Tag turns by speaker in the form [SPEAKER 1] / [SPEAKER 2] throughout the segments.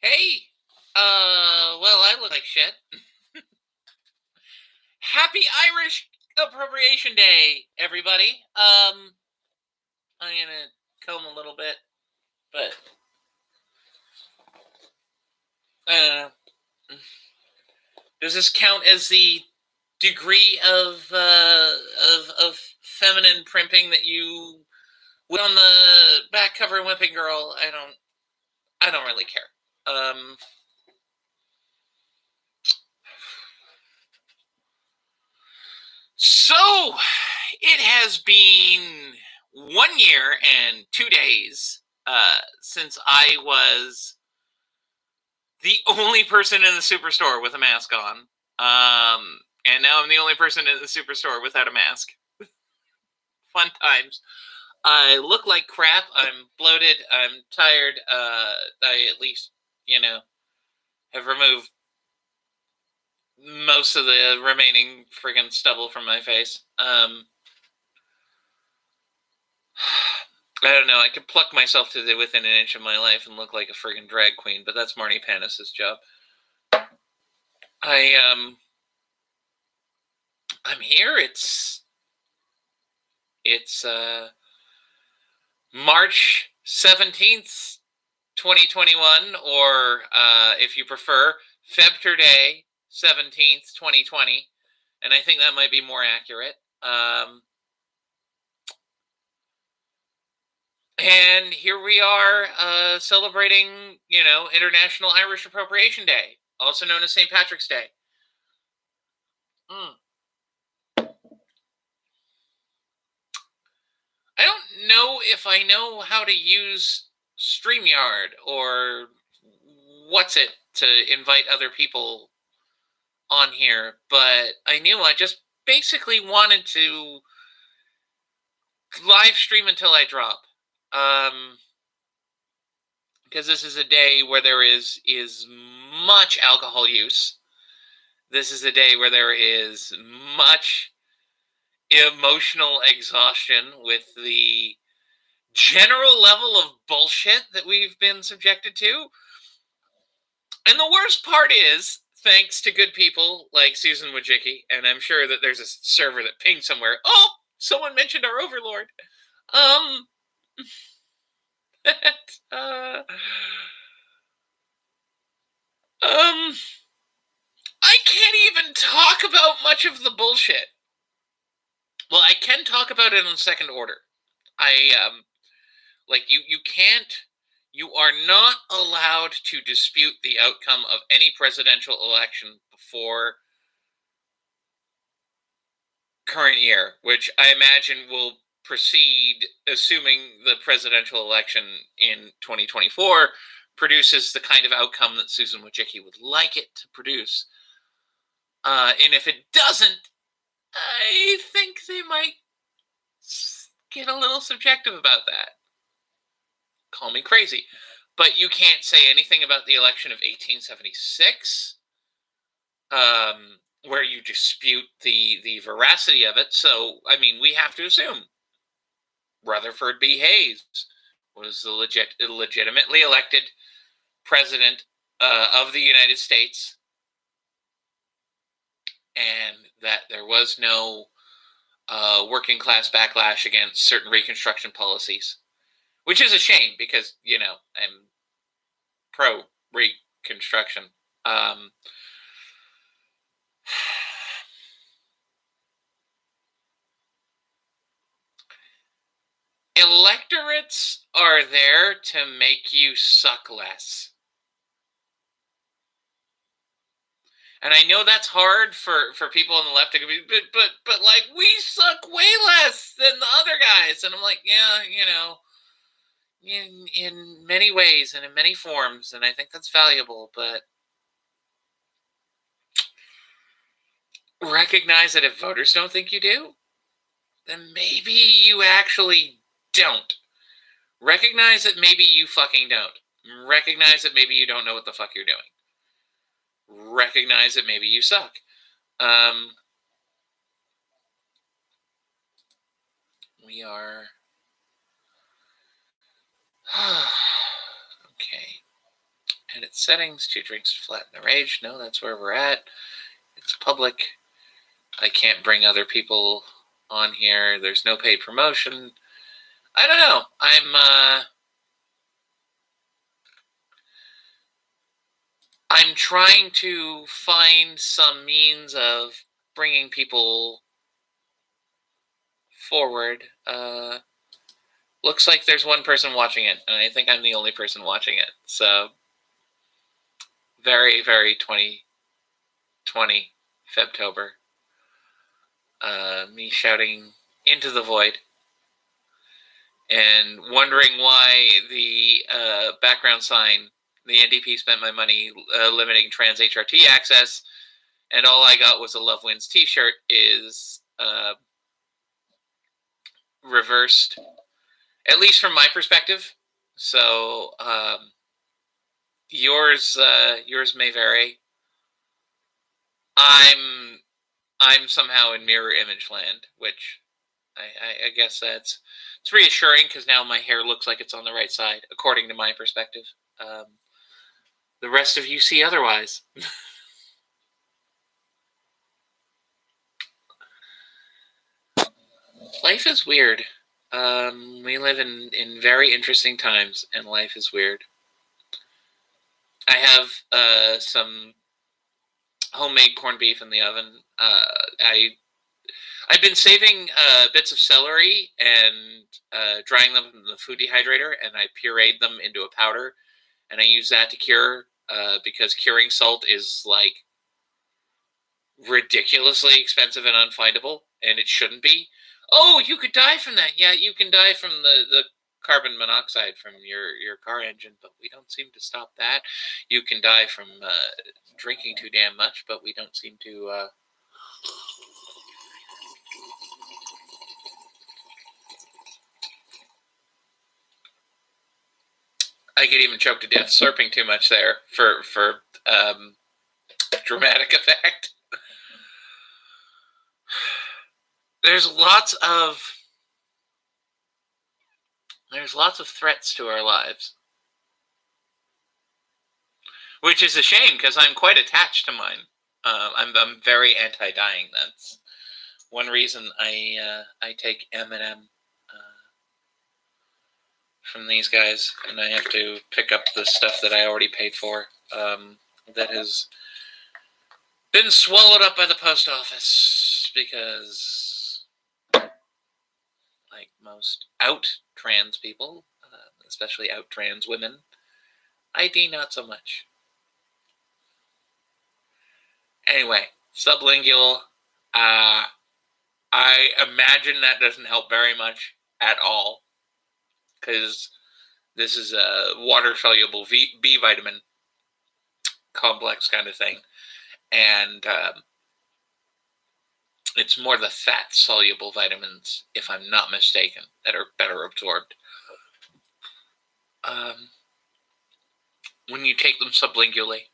[SPEAKER 1] Hey, well, I look like shit. Happy Irish Appropriation Day, everybody. I'm gonna comb a little bit, but uh, does this count as the degree of feminine primping that you put on the back cover of Whipping Girl? I don't really care. So it has been 1 year and 2 days since I was the only person in the superstore with a mask on. And now I'm the only person in the superstore without a mask. Fun times. I look like crap. I'm bloated. I'm tired. I at least, have removed most of the remaining friggin' stubble from my face. I don't know. I could pluck myself to within an inch of my life and look like a friggin' drag queen, but that's Marnie Panis's job. I'm here. It's March 17th, 2021, or if you prefer, February 17th, 2020, and I think that might be more accurate. And here we are celebrating, International Irish Appropriation Day, also known as St. Patrick's Day. I don't know if I know how to use Streamyard or what's it to invite other people on here, but I knew I just basically wanted to live stream until I drop. Because this is a day where there is much alcohol use. This is a day where there is much emotional exhaustion with the general level of bullshit that we've been subjected to. And the worst part is, thanks to good people like Susan Wojcicki, and I'm sure that there's a server that pinged somewhere. Oh, someone mentioned our overlord. I can't even talk about much of the bullshit. Well, I can talk about it on second order. You are not allowed to dispute the outcome of any presidential election before current year, which I imagine will proceed, assuming the presidential election in 2024 produces the kind of outcome that Susan Wojcicki would like it to produce. And if it doesn't, I think they might get a little subjective about that. Call me crazy. But you can't say anything about the election of 1876, where you dispute the veracity of it. So, I mean, we have to assume Rutherford B. Hayes was the legitimately elected president of the United States, and that there was no working class backlash against certain Reconstruction policies, which is a shame because, I'm pro Reconstruction. Electorates are there to make you suck less. And I know that's hard for people on the left to be, but like, we suck way less than the other guys. And I'm like, yeah, in many ways and in many forms, and I think that's valuable, but recognize that if voters don't think you do, then maybe you actually don't. Recognize that maybe you fucking don't. Recognize that maybe you don't know what the fuck you're doing. Recognize that maybe you suck. We are... Okay. Edit Settings, 2 drinks to flatten the rage. No, that's where we're at. It's public. I can't bring other people on here. There's no paid promotion. I don't know. I'm trying to find some means of bringing people forward. Looks like there's one person watching it, and I think I'm the only person watching it. So, very, very 2020 Febtober. Me shouting into the void and wondering why the background sign, the NDP spent my money limiting trans HRT access, and all I got was a Love Wins t-shirt is reversed, at least from my perspective. So yours may vary. I'm somehow in mirror image land, which I guess it's reassuring because now my hair looks like it's on the right side, according to my perspective. The rest of you see otherwise. Life is weird. We live in very interesting times, and life is weird. I have some homemade corned beef in the oven. I've been saving bits of celery and drying them in the food dehydrator, and I pureed them into a powder, and I use that to cure because curing salt is like ridiculously expensive and unfindable, and it shouldn't be. Oh, you could die from that. Yeah, you can die from the carbon monoxide from your car engine, but we don't seem to stop that. You can die from drinking too damn much, but we don't seem to... I get even choked to death slurping too much there for dramatic effect. There's lots of threats to our lives, which is a shame because I'm quite attached to mine. I'm very anti-dying. That's one reason I take M&M from these guys, and I have to pick up the stuff that I already paid for that has been swallowed up by the post office because, like most out trans people, especially out trans women, ID not so much. Anyway, sublingual, I imagine that doesn't help very much at all, because this is a water-soluble B vitamin complex kind of thing, and it's more the fat-soluble vitamins, if I'm not mistaken, that are better absorbed. When you take them sublingually.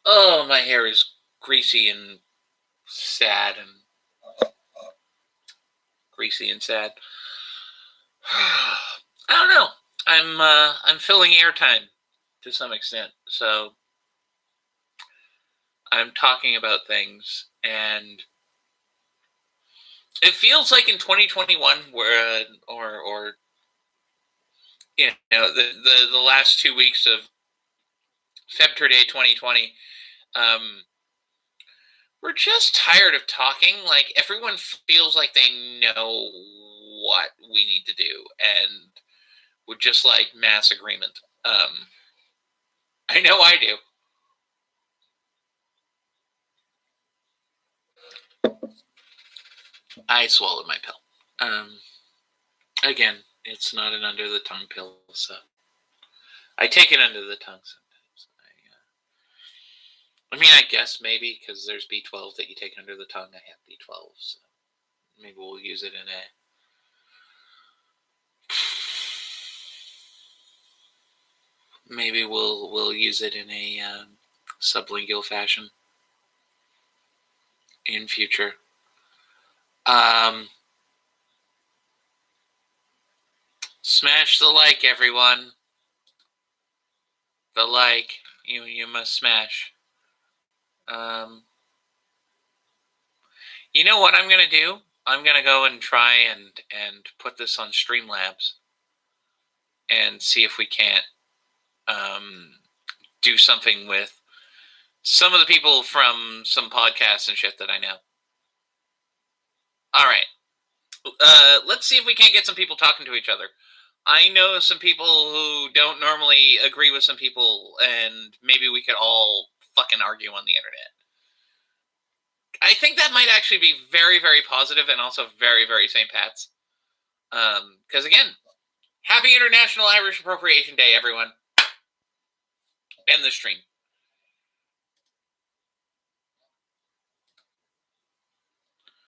[SPEAKER 1] Oh, my hair is greasy and sad I don't know. I'm filling airtime to some extent, so I'm talking about things, and it feels like in 2021, where or you know the last 2 weeks of February 2020, we're just tired of talking. Like, everyone feels like they know what we need to do, and would just like mass agreement. I know I do. I swallowed my pill. Again, it's not an under the tongue pill, so I take it under the tongue sometimes. I mean, I guess maybe because there's B12 that you take under the tongue. I have B12, so maybe we'll use it in we'll use it in a sublingual fashion in future. Smash the like, everyone. The like, you must smash. You know what I'm going to do? I'm going to go and try and put this on Streamlabs and see if we can't do something with some of the people from some podcasts and shit that I know. All right. Let's see if we can't get some people talking to each other. I know some people who don't normally agree with some people, and maybe we could all fucking argue on the internet. I think that might actually be very, very positive and also very, very St. Pat's. Because again, happy International Irish Appropriation Day, everyone. End the stream.